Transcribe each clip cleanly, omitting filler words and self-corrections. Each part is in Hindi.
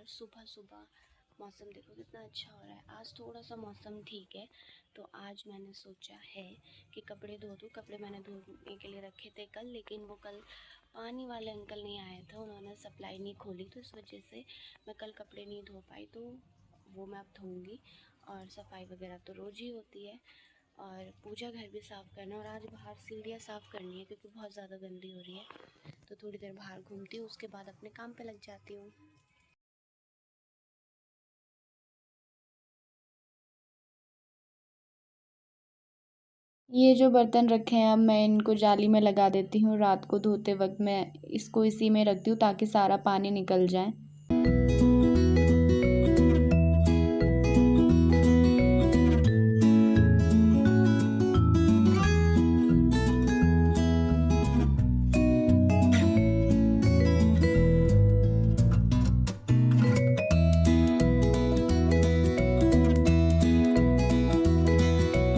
बाहर सुबह सुबह मौसम देखो कितना अच्छा हो रहा है। आज थोड़ा सा मौसम ठीक है, तो आज मैंने सोचा है कि कपड़े धो दूँ। कपड़े मैंने धोने के लिए रखे थे कल, लेकिन वो कल पानी वाले अंकल नहीं आए थे, उन्होंने सप्लाई नहीं खोली, तो इस वजह से मैं कल कपड़े नहीं धो पाई। तो वो मैं अब धोऊँगी। और सफाई वगैरह तो रोज़ ही होती है, और पूजा घर भी साफ़ करना, और आज बाहर सीढ़ियाँ साफ़ करनी है क्योंकि बहुत ज़्यादा गंदी हो रही है। तो थोड़ी देर बाहर घूमती हूँ, उसके बाद अपने काम पे लग जाती हूँ। ये जो बर्तन रखे हैं अब मैं इनको जाली में लगा देती हूँ। रात को धोते वक्त मैं इसको इसी में रखती हूँ ताकि सारा पानी निकल जाए।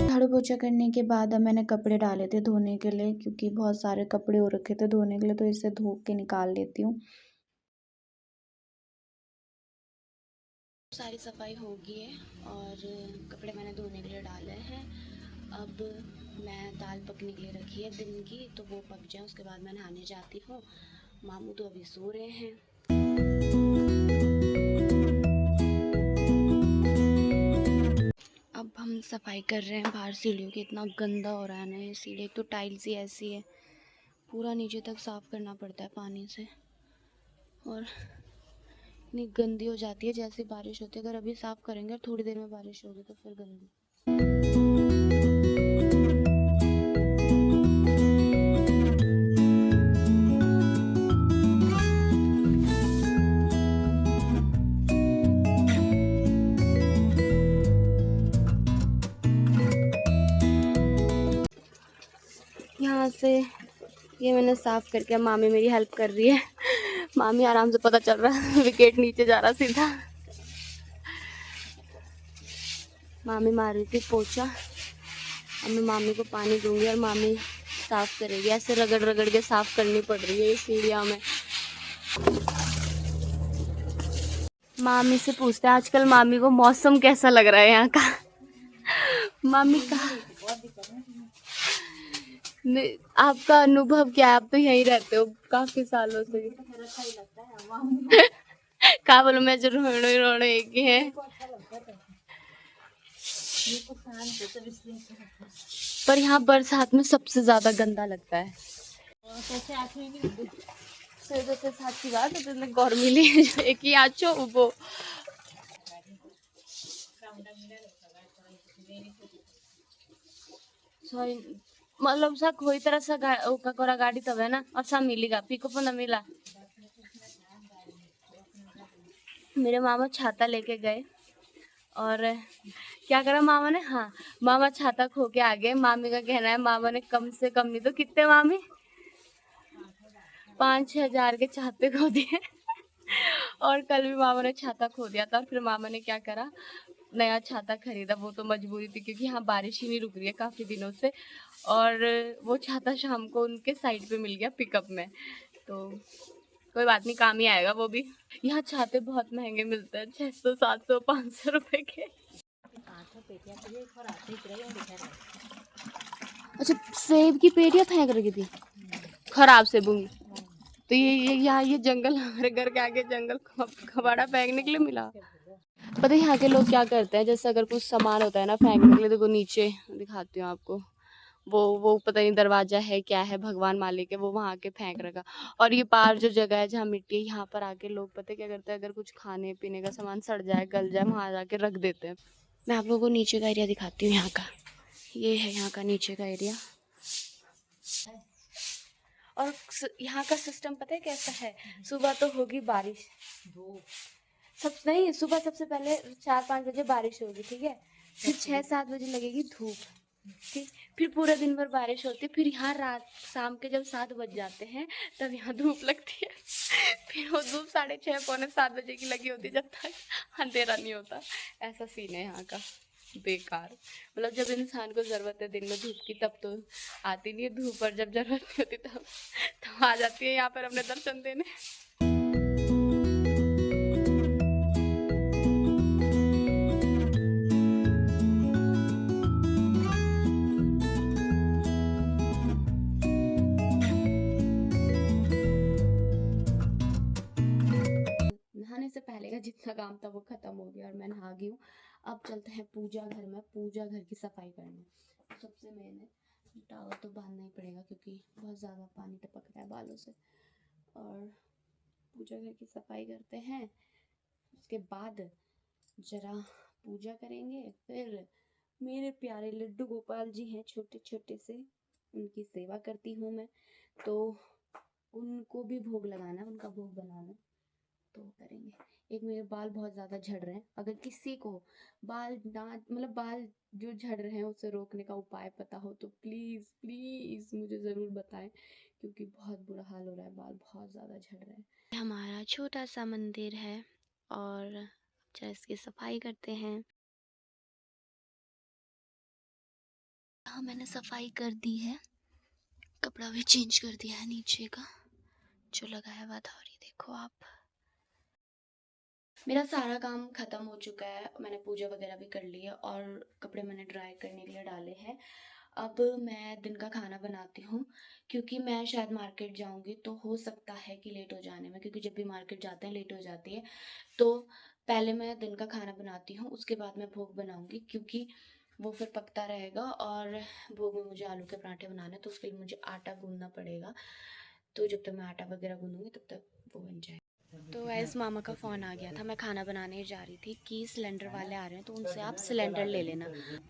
झाड़ू पोछा करने के बाद अब मैंने कपड़े डाले थे धोने के लिए, क्योंकि बहुत सारे कपड़े हो रखे थे धोने के लिए, तो इसे धो के निकाल लेती हूँ। सारी सफाई हो गई है और कपड़े मैंने धोने के लिए डाले हैं। अब मैं दाल पकने के लिए रखी है दिन की, तो वो पक जाए उसके बाद मैं नहाने जाती हूँ। मामू तो अभी सो रहे हैं। अब हम सफाई कर रहे हैं बाहर सीढ़ियों की। इतना गंदा हो रहा है ना ये सीढ़ी, एक तो टाइल्स ही ऐसी है, पूरा नीचे तक साफ़ करना पड़ता है पानी से, और इतनी गंदी हो जाती है जैसे बारिश होती है। अगर अभी साफ़ करेंगे और थोड़ी देर में बारिश होगी तो फिर गंदी। यहाँ से ये मैंने साफ़ करके, मामी मेरी हेल्प कर रही है। मामी आराम से, पता चल रहा है विकेट नीचे जा रहा सीधा। मामी मार रही थी पोछा, अब मैं मामी को पानी दूंगी और मामी साफ़ करेगी। ऐसे रगड़ रगड़ के साफ़ करनी पड़ रही है ये सीढ़ियाँ में। मामी से पूछते हैं आजकल मामी को मौसम कैसा लग रहा है यहाँ का। मामी का आपका अनुभव क्या है? आप तो यहीं रहते हो काफी सालों से। क्या बोलूं मैं, जो रोनो ही रोनो एक ही है। पर यहाँ बरसात में सबसे ज्यादा गंदा लगता है। साची बात है, गर्मी लिए एक ही आचो वो मतलब सा कोई तरह सा कोरा गाड़ी तब है ना, और सा मिलेगा पिकअप ना मिला। मेरे मामा छाता लेके गए और क्या करा मामा ने, हाँ मामा छाता खो के आ गए। मामी का कहना है मामा ने कम से कम नहीं तो कितने मामी 5-6 हज़ार के छाते खो दिए। और कल भी मामा ने छाता खो दिया था, और फिर मामा ने क्या करा, नया छाता खरीदा। वो तो मजबूरी थी क्योंकि यहाँ बारिश ही नहीं रुक रही है काफ़ी दिनों से, और वो छाता शाम को उनके साइड पे मिल गया पिकअप में। तो कोई बात नहीं, काम ही आएगा वो भी। यहाँ छाते बहुत महंगे मिलते हैं, 600, 700, 500 रुपए के। अच्छा, सेब की पेटियाँ फेंक रखी थी, खराब सेबूंगी। तो ये यहाँ ये जंगल, हमारे घर के आगे जंगल कबाड़ा फेंकने के लिए मिला। पता है यहाँ के लोग क्या करते हैं, जैसे अगर कुछ सामान होता है ना फेंकने के लिए, देखो नीचे दिखाती हूँ आपको, वो पता नहीं दरवाजा है क्या है, भगवान मालिक है, वो वहाँ के फेंक रखा। और ये पार जो जगह है जहाँ मिट्टी है, यहाँ पर आके लोग पता है क्या करते हैं, अगर कुछ खाने पीने का सामान सड़ जाए गल जाए, वहाँ जाके रख देते हैं। मैं आप लोगों को नीचे का एरिया दिखाती हूँ यहाँ का। ये है यहाँ का नीचे का एरिया, और यहाँ का सिस्टम पता है कैसा है। सुबह तो होगी बारिश, सब नहीं, सुबह सबसे पहले 4-5 बजे बारिश होगी, ठीक है, फिर 6-7 बजे लगेगी धूप, ठीक, फिर पूरे दिन भर बारिश होती है, फिर यहाँ रात शाम के जब 7 बज जाते हैं तब यहाँ धूप लगती है। फिर वो धूप 6:30-7 बजे की लगी होती है जब तक अंधेरा नहीं होता। ऐसा सीन है यहाँ का, बेकार। मतलब जब इंसान को ज़रूरत है दिन में धूप की तब तो आती नहीं है धूप, और जब ज़रूरत नहीं होती तब आ जाती है यहाँ पर अपने दर्शन देने। जितना काम था वो खत्म हो गया और मैं नहा गई हूँ। अब चलते हैं पूजा घर में, पूजा घर की सफाई करने। सबसे मेन है टावल तो बांधना ही पड़ेगा क्योंकि बहुत ज़्यादा पानी टपक रहा है बालों से। और पूजा घर की सफाई करते हैं, उसके बाद जरा पूजा करेंगे। फिर मेरे प्यारे लड्डू गोपाल जी हैं छोटे छोटे से, उनकी सेवा करती हूँ मैं, तो उनको भी भोग लगाना है, उनका भोग बनाना है तो करेंगे। एक मेरे बाल बहुत ज़्यादा झड़ रहे हैं, अगर किसी को बाल ना मतलब बाल जो झड़ रहे हैं उसे रोकने का उपाय पता हो तो प्लीज़ प्लीज़ मुझे ज़रूर बताएं, क्योंकि बहुत बुरा हाल हो रहा है, बाल बहुत ज़्यादा झड़ रहे हैं। हमारा छोटा सा मंदिर है और चलो इसकी सफाई करते हैं। हाँ, मैंने सफाई कर दी है, कपड़ा भी चेंज कर दिया है नीचे का जो लगाया हुआ था। और ये देखो आप, मेरा सारा काम ख़त्म हो चुका है, मैंने पूजा वगैरह भी कर ली है और कपड़े मैंने ड्राई करने के लिए डाले हैं। अब मैं दिन का खाना बनाती हूँ, क्योंकि मैं शायद मार्केट जाऊँगी तो हो सकता है कि लेट हो जाने में, क्योंकि जब भी मार्केट जाते हैं लेट हो जाती है। तो पहले मैं दिन का खाना बनाती हूँ, उसके बाद मैं भोग बनाऊँगी, क्योंकि वो फिर पकता रहेगा। और भोग में मुझे आलू के पराठे बनाने, तो उसके लिए मुझे आटा गूँधना पड़ेगा। तो जब तक मैं आटा वगैरह गूँधूँगी तब तक वो बन जाएगा। तो वैसे मामा का फ़ोन आ गया था, मैं खाना बनाने जा रही थी कि सिलेंडर वाले आ रहे हैं तो उनसे आप सिलेंडर ले लेना।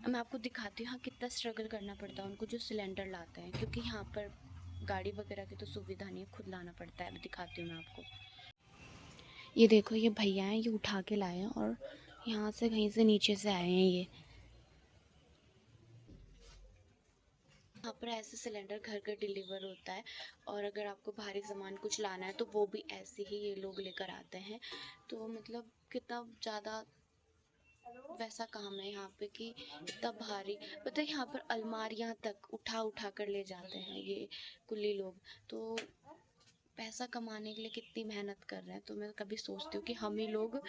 मैं आपको दिखाती हूँ हाँ कितना स्ट्रगल करना पड़ता है उनको जो सिलेंडर लाते हैं, क्योंकि यहाँ पर गाड़ी वगैरह की तो सुविधा नहीं है, खुद लाना पड़ता है। मैं दिखाती हूँ मैं आपको। ये देखो, ये भैया हैं, ये उठा के लाए हैं और यहाँ से कहीं से नीचे से आए हैं ये। यहाँ पर ऐसे सिलेंडर घर घर डिलीवर होता है, और अगर आपको भारी सामान कुछ लाना है तो वो भी ऐसे ही ये लोग लेकर आते हैं। तो मतलब कितना ज़्यादा वैसा काम है यहाँ पे कि इतना भारी, पता है यहाँ पर अलमारियाँ तक उठा उठा कर ले जाते हैं ये कुल्ली लोग। तो पैसा कमाने के लिए कितनी मेहनत कर रहे हैं। तो मैं कभी सोचती हूँ कि हम ही लोग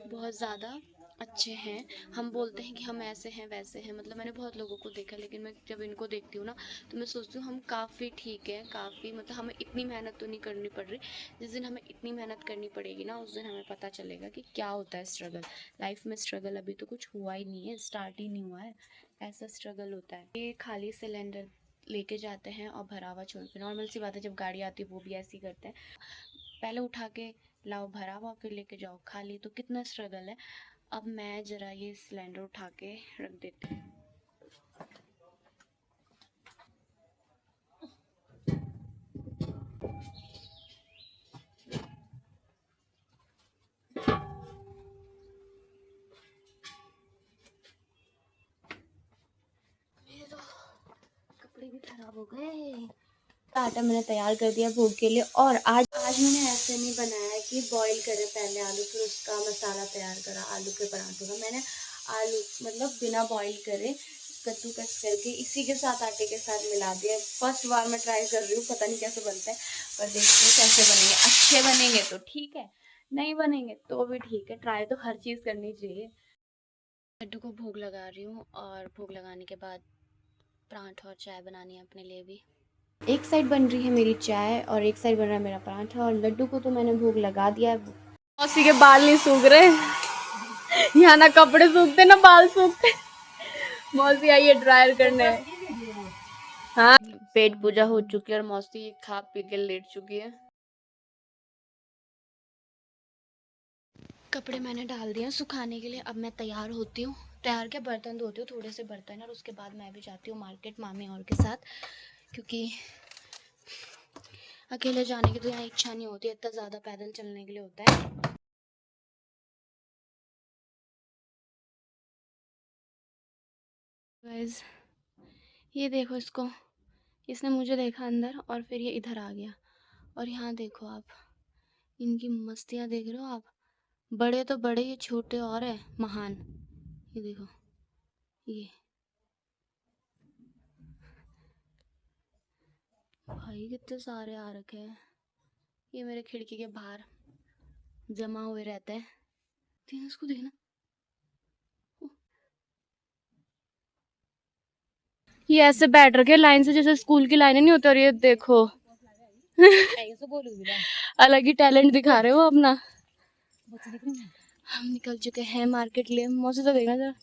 बहुत ज़्यादा अच्छे हैं। हम बोलते हैं कि हम ऐसे हैं वैसे हैं, मतलब मैंने बहुत लोगों को देखा, लेकिन मैं जब इनको देखती हूँ ना तो मैं सोचती हूँ हम काफ़ी ठीक है, काफ़ी मतलब हमें इतनी मेहनत तो नहीं करनी पड़ रही। जिस दिन हमें इतनी मेहनत करनी पड़ेगी ना उस दिन हमें पता चलेगा कि क्या होता है स्ट्रगल। लाइफ में स्ट्रगल अभी तो कुछ हुआ ही नहीं है, स्टार्ट ही नहीं हुआ है, ऐसा स्ट्रगल होता है। ये खाली सिलेंडर लेके जाते हैं और भरा हुआ छोड़ के, नॉर्मल सी बात है, जब गाड़ी आती है वो भी ऐसे ही करते हैं, पहले उठा के लाओ भरा हुआ फिर लेके जाओ खाली, तो कितना स्ट्रगल है। अब मैं ज़रा ये सिलेंडर उठा के रख देती हूँ। मेरे तो कपड़े भी खराब हो गए। आटा मैंने तैयार कर दिया भोग के लिए, और आज मैंने ऐसे नहीं बनाया कि बॉईल करे पहले आलू फिर उसका मसाला तैयार करा आलू के पराठों का। मैंने आलू मतलब बिना बॉईल करे कद्दूकस करके इसी के साथ आटे के साथ मिला दिया। फर्स्ट बार मैं ट्राई कर रही हूँ, पता नहीं कैसे बनता है, पर देखते हैं कैसे बनेंगे। अच्छे बनेंगे तो ठीक है, नहीं बनेंगे तो भी ठीक है, ट्राई तो हर चीज़ करनी चाहिए। लड्डू को भोग लगा रही हूँ, और भोग लगाने के बाद पराठा और चाय बनानी है अपने लिए भी। एक साइड बन रही है मेरी चाय और एक साइड बन रहा है मेरा पराठा, और लड्डू को तो मैंने भोग लगा दिया है। मौसी के बाल नहीं सूख रहे, यहाँ ना कपड़े सूखते ना बाल सूखते। मौसी आई है ड्रायर करने। हाँ, पेट पूजा हो चुकी है और मौसी खा पी के लेट चुकी है। कपड़े मैंने डाल दिए सुखाने के लिए, अब मैं तैयार होती हूँ। तैयार के बर्तन धोती हूँ, थोड़े से बर्तन, और उसके बाद मैं भी जाती हूँ मार्केट मामी और के साथ, क्योंकि अकेले जाने की तो यहाँ इच्छा नहीं होती, इतना ज़्यादा पैदल चलने के लिए होता है। गाइस ये देखो इसको, इसने मुझे देखा अंदर और फिर ये इधर आ गया। और यहाँ देखो आप, इनकी मस्तियाँ देख रहे हो आप, बड़े तो बड़े, ये छोटे और है महान। ये देखो, ये भाई कितने सारे आ रखे हैं। ये मेरे खिड़की के बाहर जमा हुए रहते हैं। देखना इसको, देखना, ये ऐसे बैठ रखे लाइन से जैसे स्कूल की लाइनें नहीं होती। और ये देखो अलग ही टैलेंट दिखा रहे हो अपना। हम निकल चुके हैं मार्केट लिए। मौसी तो देखना जरा,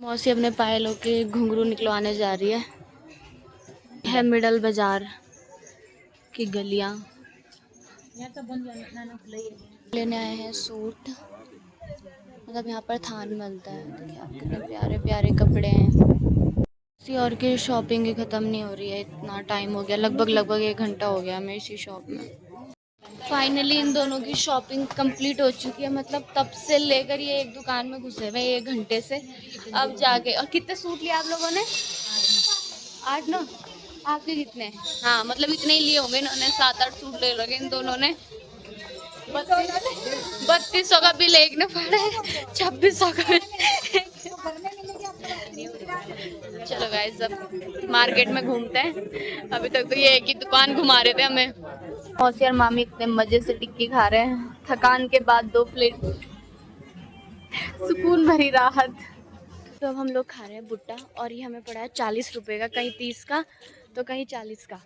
मौसी अपने पायलों के घुंघरू निकलवाने जा रही है मिडल बाजार की गलियां। लेने आए हैं सूट, मतलब यहाँ पर थान मिलता है। देखिए आप कितने प्यारे प्यारे कपड़े हैं। किसी और की शॉपिंग ही ख़त्म नहीं हो रही है, इतना टाइम हो गया, लगभग 1 घंटा हो गया हमें इसी शॉप में। फाइनली इन दोनों की शॉपिंग कंप्लीट हो चुकी है, मतलब तब से लेकर ये एक दुकान में घुसे हुए 1 घंटे से, अब जाके। और कितने सूट लिए आप लोगों ने? 8 ना? आपके कितने? हाँ मतलब इतने ही लिए होंगे इन्होंने, 7-8 सूट ले रखे इन दोनों ने। 3200 का बिल एक ने पड़ा है, 2600 का बिल। चलो गाइस अब मार्केट में घूमते हैं। अभी तक तो ये एक ही दुकान घुमा रहे थे हमें। मौसी और मामी इतने मजे से टिक्की खा रहे हैं, थकान के बाद 2 प्लेट, सुकून भरी राहत। तो अब हम लोग खा रहे हैं भुट्टा, और ये हमें पड़ा है 40 रुपए का, कहीं 30 का तो कहीं 40 का।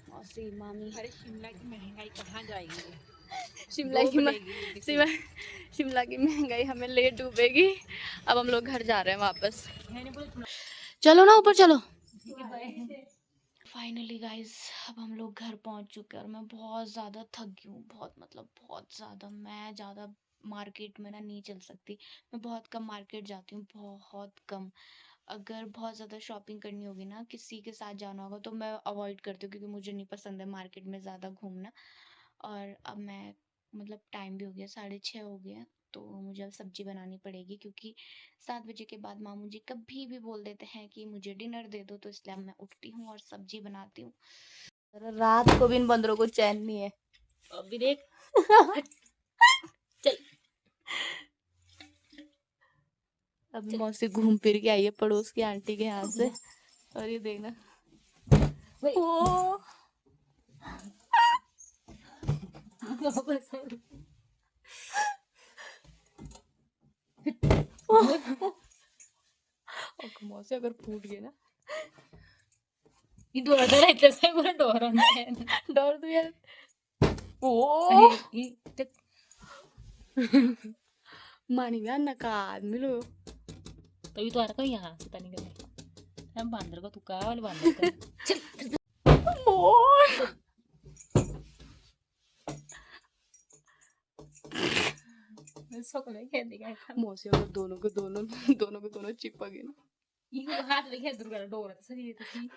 मौसी मामी, अरे शिमला की महंगाई कहाँ जाएगी? शिमला की महंगाई हमें ले डूबेगी। अब हम लोग घर जा रहे हैं वापस। चलो ना ऊपर चलो। फाइनली गाइस अब हम लोग घर पहुंच चुके हैं और मैं बहुत ज़्यादा थक गई हूँ, बहुत मतलब बहुत ज़्यादा। मैं ज़्यादा मार्केट में ना नहीं चल सकती, मैं बहुत कम मार्केट जाती हूँ, बहुत कम। अगर बहुत ज़्यादा शॉपिंग करनी होगी ना, किसी के साथ जाना होगा तो मैं अवॉइड करती हूँ, क्योंकि मुझे नहीं पसंद है मार्केट में ज़्यादा घूमना। और अब मैं मतलब टाइम भी हो गया, 6:30 हो गया, तो मुझे अब सब्जी बनानी पड़ेगी, क्योंकि 7 बजे के बाद मामू जी कभी भी बोल देते हैं कि मुझे डिनर दे दो, तो इसलिए अब मैं उठती हूँ और सब्जी बनाती हूँ। रात को भी इन बंदरों को चैन नहीं है। अभी देख चल। अब मौसी घूम फिर के आई है पड़ोस की आंटी के यहाँ से, और ये देखना ओ मौसी अगर फूट गए ना, ये डोर इतने से पूरा डोर होता है। डर तो यार। ओ मानी ना नका आदमी लो। तभी तो आ रहा यहाँ पता नहीं करते हम बांदर को, तू कहा वाले बांदर को। मौसी अगर दोनों के दोनों चिपक गए ना, ये हाथ लेके दुर्गा डोर सही तो थी।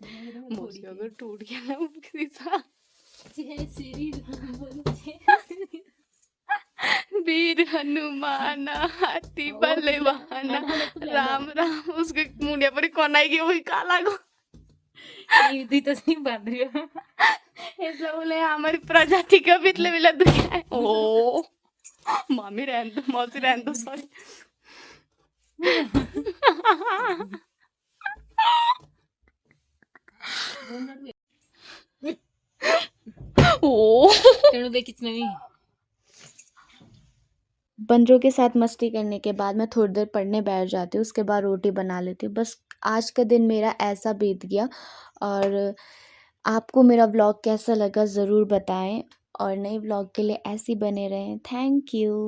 हेलो मौसी अगर टूट गया ना किसी सा, वीर हनुमान हाथी बलवाना राम राम, उसके मुंडिया पर कौन आएगी वही काला को। ये तो नहीं बांध रही हो। ऐसा बोले हमारी प्रजाति का बितले मिला दुनिया है। ओ मामी रहन दो, मौसी रहन दो, सॉरी। ओ देख कितने नहीं। बंदरों के साथ मस्ती करने के बाद मैं थोड़ी देर पढ़ने बैठ जाती हूँ, उसके बाद रोटी बना लेती हूँ। बस आज का दिन मेरा ऐसा बीत गया। और आपको मेरा व्लॉग कैसा लगा ज़रूर बताएं, और नए व्लॉग के लिए ऐसे ही बने रहें। Thank you.